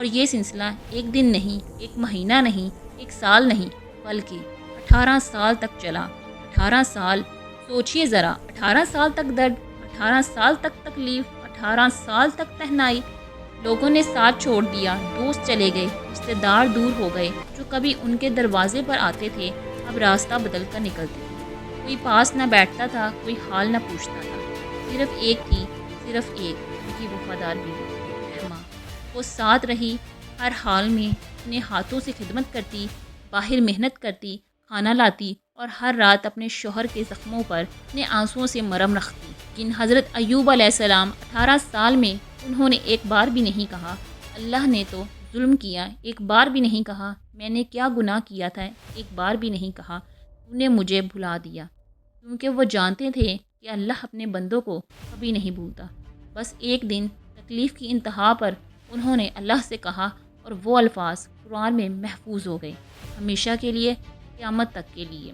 اور یہ سلسلہ ایک دن نہیں، ایک مہینہ نہیں، ایک سال نہیں، بلکہ 18 سال تک چلا۔ 18 سال، سوچئے ذرا، 18 سال تک درد، 18 سال تک تکلیف، 18 سال تک تنہائی۔ لوگوں نے ساتھ چھوڑ دیا، دوست چلے گئے، رشتے دار دور ہو گئے، جو کبھی ان کے دروازے پر آتے تھے اب راستہ بدل کر نکلتے تھے۔ کوئی پاس نہ بیٹھتا تھا، کوئی حال نہ پوچھتا تھا۔ صرف ایک تھی، صرف ایک، ان کی وفادار بیوی رحمہ۔ وہ ساتھ رہی، ہر حال میں اپنے ہاتھوں سے خدمت کرتی، باہر محنت کرتی، کھانا لاتی اور ہر رات اپنے شوہر کے زخموں پر اپنے آنسوؤں سے مرہم رکھتی۔ جن حضرت ایوب علیہ السلام 18 سال میں انہوں نے ایک بار بھی نہیں کہا اللہ نے تو ظلم کیا، ایک بار بھی نہیں کہا میں نے کیا گناہ کیا تھا، ایک بار بھی نہیں کہا تو نے مجھے بھلا دیا، کیونکہ وہ جانتے تھے کہ اللہ اپنے بندوں کو کبھی نہیں بھولتا۔ بس ایک دن تکلیف کی انتہا پر انہوں نے اللہ سے کہا اور وہ الفاظ قرآن میں محفوظ ہو گئے، ہمیشہ کے لیے، قیامت تک کے لیے۔